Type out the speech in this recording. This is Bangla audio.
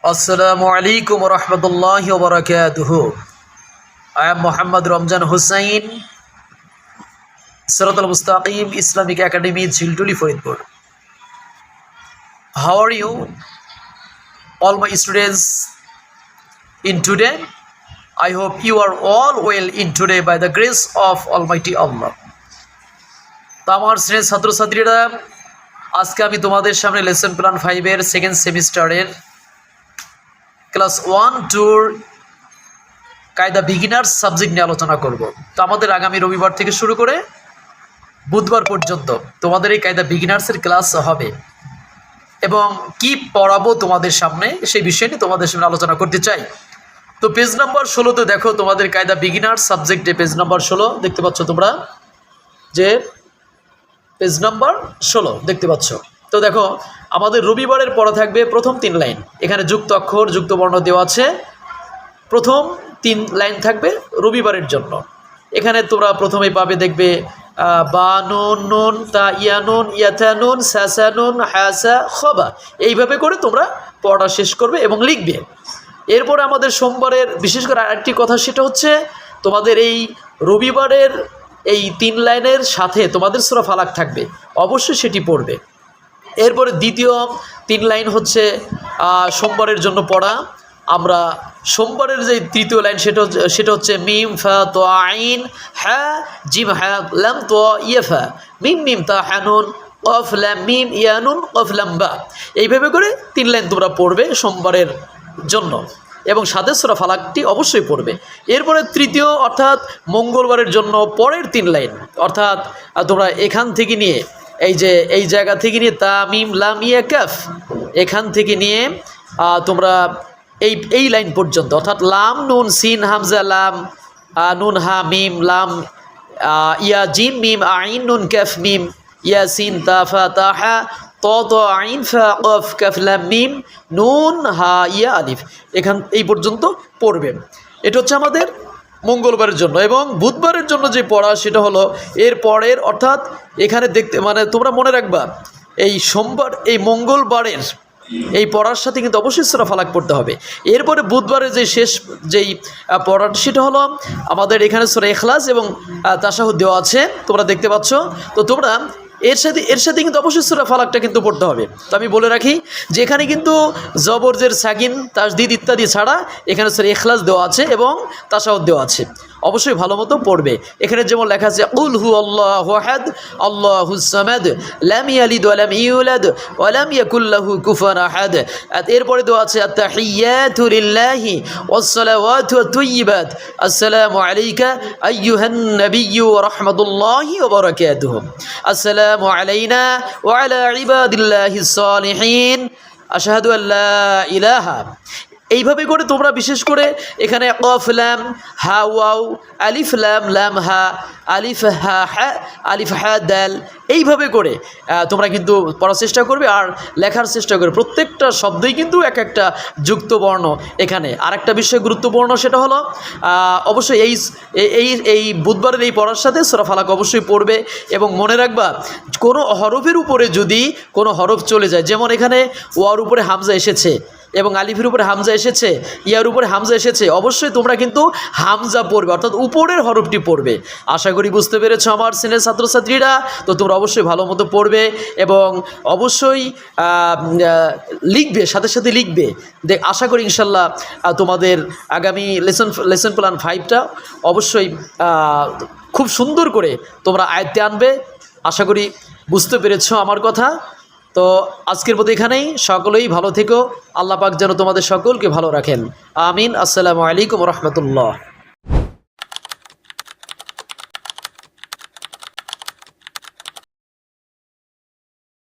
Assalamu alaikum wa rahmatullahi wa barakatuhu. I am Muhammad Ramjan Hussain, Sirat al-Mustaqim Islamic Academy, Chiltuli, Faridpur. How are you, all my students, in today? I hope you are all well in today by the grace of Almighty Allah. তো আমার শ্রেণীর ছাত্রছাত্রীরা, আজকে আমি তোমাদের সামনে লেসন প্ল্যান 5 এর সেকেন্ড সেমিস্টারের ক্লাস 1-2 কায়দা বিগিনার্স সাবজেক্ট নিয়ে আলোচনা করব। তো আমাদের আগামী রবিবার থেকে শুরু করে বুধবার পর্যন্ত তোমাদের এই কায়দা বিগিনার্সের ক্লাস হবে এবং কি পড়াবো তোমাদের সামনে সেই বিষয় নিয়ে তোমাদের সামনে আলোচনা করতে চাই। তো পেজ নাম্বার 16 তে দেখো, তোমাদের কায়দা বিগিনার্স সাবজেক্টে পেজ নাম্বার 16 দেখতে পাচ্ছ তোমরা, যে পেজ নাম্বার 16 দেখতে পাচ্ছ। তো দেখো, আমাদের রবিবারের পড়া থাকবে প্রথম 3 লাইন। এখানে যুক্ত অক্ষর যুক্ত বর্ণ দেওয়া আছে। প্রথম 3 লাইন থাকবে রবিবারের জন্য। এখানে তোমরা প্রথমেই পাবে, দেখবে বা নুন নুন তা ইয়া নুন ইয়াতা নুন সাসা নুন হাসা খবা, এইভাবে করে তোমরা পড়া শেষ করবে এবং লিখবে। এরপরে আমাদের সোমবারের বিশেষ করে আরেকটি কথা, সেটা হচ্ছে তোমাদের এই রবিবারের এই 3 লাইনের সাথে তোমাদের সূরা ফালাক থাকবে, অবশ্যই সেটি পড়বে। এরপরে দ্বিতীয় 3 লাইন হচ্ছে সোমবারের জন্য পড়া। আমরা সোমবারের যে তৃতীয় লাইন সেটা হচ্ছে মিম ফা তো আইন হা জিম হা লাম তো ইয়েফা মিম মিম তা হানুন কফ লাম মিম ইয়ানুন কফ লাম বা, এইভাবে করে 3 লাইন তোমরা পড়বে সোমবারের জন্য এবং সাথে সূরা ফালাকটি অবশ্যই পড়বে। এরপরে তৃতীয় অর্থাৎ মঙ্গলবারের জন্য পরের 3 লাইন, অর্থাৎ তোমরা এখান থেকে নিয়ে এই জায়গা থেকে নিয়ে তা মিম লাম ইয়া কাফ, এখান থেকে নিয়ে তোমরা এই লাইন পর্যন্ত, অর্থাৎ লাম নুন সিন হামজা লাম নুন হা মিম লাম ইয়া জিম মিম আইন নুন কাফ মিম ইয়া সিন তা ফা তা হা ত ত আইন ফা কফ কাফ লাম মিম নুন হা ইয়া আলিফ, এই পর্যন্ত পড়বেন। এটা হচ্ছে আমাদের মঙ্গলবারের জন্য। এবং বুধবারের জন্য যে পড়া সেটা হলো এর পরের, অর্থাৎ এখানে দেখতে তোমরা মনে রাখবা, এই সোমবার এই মঙ্গলবারের এই পড়ার সাথে কিন্তু অবশ্যই সূরা ফালাক পড়তে হবে। এরপরে বুধবারের যে শেষ যেই পড়াটা সেটা হলো আমাদের এখানে সূরা ইখলাস এবং তাশাহুদ দেওয়া আছে, তোমরা দেখতে পাচ্ছ। তো তোমরা এর সাথে কিন্তু অবশ্যই সূরা ফালাকটা কিন্তু পড়তে হবে। তো আমি বলে রাখি যে এখানে কিন্তু জবরজের সাকিন তাসদিদ ইত্যাদি ছাড়া এখানে সূরা ইখলাস দেওয়া আছে এবং তাশাহুদ দেওয়া আছে, অবশ্যই ভালো মতো পড়বে। এখানে যেমন লেখা আছে কুল হু আল্লাহু আহাদ আল্লাহুস সামাদ লাম ইয়ালিদ ওয়া লাম ইউলাদ ওয়া লাম ইয়াকুল লাহু কুফুয়ান আহাদ। এরপরে দেওয়া আছে আত-তাহিয়াতু লিল্লাহি ওয়াস সালাওয়াতু ওয়াত তাইয়্যিবাত আসসালামু আলাইকা আইয়ুহান নাবিয়্যু ওয়া রাহমাতুল্লাহি ওয়া বারাকাতুহু আসসালামু আলাইনা ওয়া আলা ইবাদিল্লাহিস সালিহিন আশহাদু আল্লা ইলাহা। এইভাবে করে তোমরা বিশেষ করে এখানে কফ লাম হা ওয়াও আলিফ লাম লাম হা আলিফ হা হা আলিফ হা দাল, এইভাবে করে তোমরা কিন্তু পড়ার চেষ্টা করবে আর লেখার চেষ্টা করবে। প্রত্যেকটা শব্দই কিন্তু এক একটা যুক্ত বর্ণ। এখানে আরেকটা বিষয় গুরুত্বপূর্ণ, সেটা হলো অবশ্যই এই বুধবারের এই পড়ার সাথে সূরা ফালাক অবশ্যই পড়বে এবং মনে রাখবা, কোনো হরফের উপরে যদি কোনো হরফ চলে যায়, যেমন এখানে ওয়ার উপরে হামজা এসেছে এবং আলিফের উপরে হামজা এসেছে, ইয়ার উপরে হামজা এসেছে, অবশ্যই তোমরা কিন্তু হামজা পড়বে, অর্থাৎ উপরের হরফটি পড়বে। আশা করি বুঝতে পেরেছো আমার শ্রেণীর ছাত্রছাত্রীরা। তো তোমরা অবশ্যই ভালো মতো পড়বে এবং অবশ্যই লিখবে, সাথে সাথে লিখবে। আশা করি ইনশাল্লাহ তোমাদের আগামী লেসন প্ল্যান 5টা অবশ্যই খুব সুন্দর করে তোমরা আয়ত্তে আনবে। আশা করি বুঝতে পেরেছো আমার কথা। তো আজকের মতো এখানেই, সকলেই ভালো থেকো। আল্লাহ পাক যেন তোমাদের সকলকে ভালো রাখেন। আমিন। আসসালামু আলাইকুম ওয়া রাহমাতুল্লাহ।